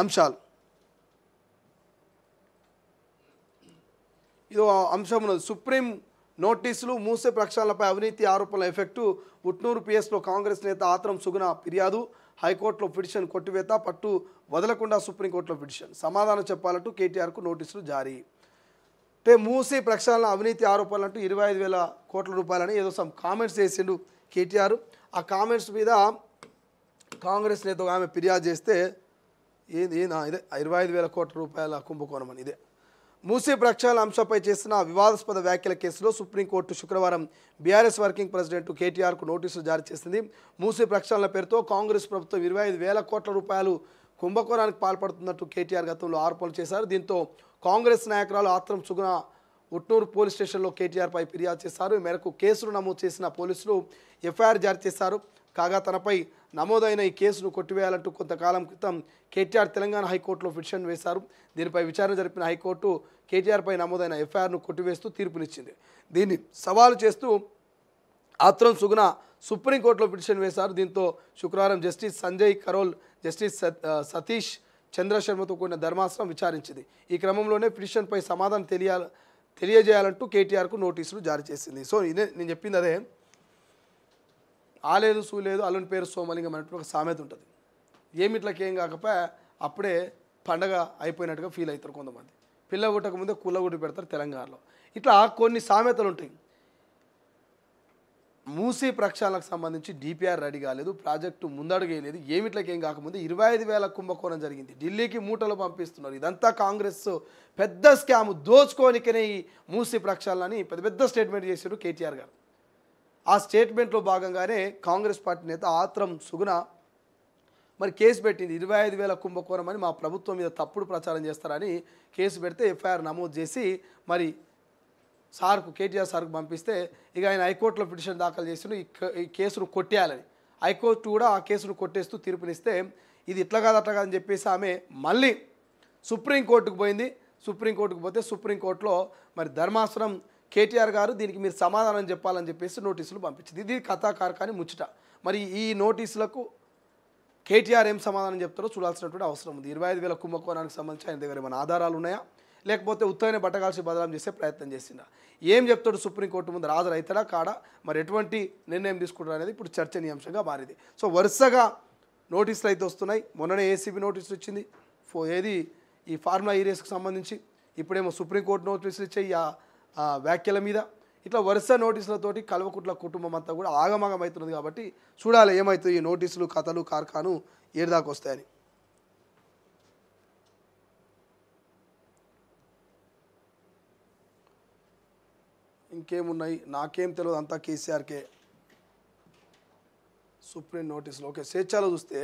అంశాలు. ఇదో అంశం ఉన్నది. సుప్రీం నోటీసులు, మూసే ప్రక్షాళనపై అవినీతి ఆరోపణల ఎఫెక్టు. ఉట్నూరు పిఎస్లో కాంగ్రెస్ నేత ఆత్రం సుగుణ ఫిర్యాదు. హైకోర్టులో పిటిషన్ కొట్టివేత, పట్టు వదలకుండా సుప్రీంకోర్టులో పిటిషన్. సమాధానం చెప్పాలంటూ కేటీఆర్కు నోటీసులు జారీ. అంటే మూసీ ప్రక్షాళన అవినీతి ఆరోపణలు అంటూ 25,000 కోట్ల రూపాయలని ఏదో సమ్ కామెంట్స్ చేసిండు కేటీఆర్. ఆ కామెంట్స్ మీద కాంగ్రెస్ నేత ఆమె ఫిర్యాదు చేస్తే ఇదే 25,000 కోట్ల రూపాయల కుంభకోణం అని. ఇదే మూసీ ప్రక్షాళన అంశంపై చేసిన వివాదాస్పద వ్యాఖ్యల కేసులో సుప్రీంకోర్టు శుక్రవారం బీఆర్ఎస్ వర్కింగ్ ప్రెసిడెంట్ కేటీఆర్కు నోటీసులు జారీ చేసింది. మూసీ ప్రక్షాళన పేరుతో కాంగ్రెస్ ప్రభుత్వం 25,000 కోట్ల రూపాయలు కుంభకోణానికి పాల్పడుతున్నట్టు కేటీఆర్ గతంలో ఆరోపణలు చేశారు. దీంతో కాంగ్రెస్ నాయకురాలు ఆత్రం సుగుణ ఉట్నూరు పోలీస్ స్టేషన్లో కేటీఆర్పై ఫిర్యాదు చేశారు. ఈ మేరకు కేసులు నమోదు చేసిన పోలీసులు ఎఫ్ఐఆర్ జారీ చేశారు. కాగా తనపై నమోదైన ఈ కేసును కొట్టివేయాలంటూ కొంతకాలం క్రితం కేటీఆర్ తెలంగాణ హైకోర్టులో పిటిషన్ వేశారు. దీనిపై విచారణ జరిపిన హైకోర్టు కేటీఆర్పై నమోదైన ఎఫ్ఐఆర్ను కొట్టివేస్తూ తీర్పునిచ్చింది. దీన్ని సవాలు చేస్తూ ఆత్రం సుగుణ సుప్రీంకోర్టులో పిటిషన్ వేశారు. దీంతో శుక్రవారం జస్టిస్ సంజయ్ కరోల్, జస్టిస్ సతీష్ చంద్రశర్మతో కూడిన ధర్మాసనం విచారించింది. ఈ క్రమంలోనే పిటిషన్పై సమాధానం తెలియజేయాలంటూ కేటీఆర్కు నోటీసులు జారీ చేసింది. సో ఇదే నేను చెప్పింది. అదే ఆలేదు సూలేదు అల్లుని పేరు సోమలింగం అన్నట్టు ఒక సామెత ఉంటుంది. ఏమిట్లకేం కాకపోతే అప్పుడే పండగ అయిపోయినట్టుగా ఫీల్ అవుతారు కొంతమంది. పిల్ల గుట్టక ముందే కుల్లగుడ్డి పెడతారు తెలంగాణలో. ఇట్లా కొన్ని సామెతలు ఉంటాయి. మూసీ ప్రక్షాళనకు సంబంధించి డిపిఆర్ రెడీ కాలేదు, ప్రాజెక్టు ముందడుగేయలేదు, ఏమిట్లకేం కాకముందే 25,000 కుంభకోణం జరిగింది. ఢిల్లీకి మూటలు పంపిస్తున్నారు. ఇదంతా కాంగ్రెస్ పెద్ద స్కామ్, దోచుకోనికనే ఈ మూసీ ప్రక్షాళనని పెద్ద స్టేట్మెంట్ చేశారు కేటీఆర్ గారు. ఆ స్టేట్మెంట్లో భాగంగానే కాంగ్రెస్ పార్టీ నేత ఆత్రం సుగుణ మరి కేసు పెట్టింది. 25,000 కుంభకోణం అని మా ప్రభుత్వం మీద తప్పుడు ప్రచారం చేస్తారని కేసు పెడితే ఎఫ్ఐఆర్ నమోదు చేసి మరి సార్కు కేటీఆర్ సార్కు పంపిస్తే ఇక ఆయన హైకోర్టులో పిటిషన్ దాఖలు చేసిన ఈ కేసును కొట్టేయాలని. హైకోర్టు కూడా ఆ కేసును కొట్టేస్తూ తీర్పునిస్తే ఇది ఇట్లా కాదు అట్లా కాదని చెప్పేసి ఆమె మళ్ళీ సుప్రీంకోర్టుకు పోయింది. సుప్రీంకోర్టుకు పోతే సుప్రీంకోర్టులో మరి ధర్మాసనం కేటీఆర్ గారు దీనికి మీరు సమాధానం చెప్పాలని చెప్పేసి నోటీసులు పంపించింది. ఇది కథాకారకాని ముచ్చట. మరి ఈ నోటీసులకు కేటీఆర్ ఏం సమాధానం చెప్తారో చూడాల్సినటువంటి అవసరం ఉంది. 25,000 కుంభకోణానికి సంబంధించి ఆయన దగ్గర ఏమైనా ఆధారాలు ఉన్నాయా, లేకపోతే ఉత్తగానే బట్టగాల్సి బదనాం చేసే ప్రయత్నం చేసిందా, ఏం చెప్తాడు సుప్రీంకోర్టు ముందు హాజరైతాడా కాడా, మరి ఎటువంటి నిర్ణయం తీసుకుంటారు అనేది ఇప్పుడు చర్చనీయాంశంగా మారింది. సో వరుసగా నోటీసులు అయితే వస్తున్నాయి. మొన్ననే ఏసీబీ నోటీసులు ఇచ్చింది ఏది ఈ ఫార్ములా ఈరేస్కి సంబంధించి. ఇప్పుడేమో సుప్రీంకోర్టు నోటీసులు ఇచ్చాయి ఆ వ్యాఖ్యల మీద. ఇట్లా వరుస నోటీసులతోటి కల్వకుట్ల కుటుంబం అంతా కూడా ఆగమాగం అవుతున్నది. కాబట్టి చూడాలి ఏమవుతుంది ఈ నోటీసులు కథలు కార్ఖాను ఏడుదాకా వస్తాయని. ఇంకేమున్నాయి నాకేం తెలియదు, అంతా కేసీఆర్కే. సుప్రీం నోటీసులు ఓకే. స్వేచ్ఛలో చూస్తే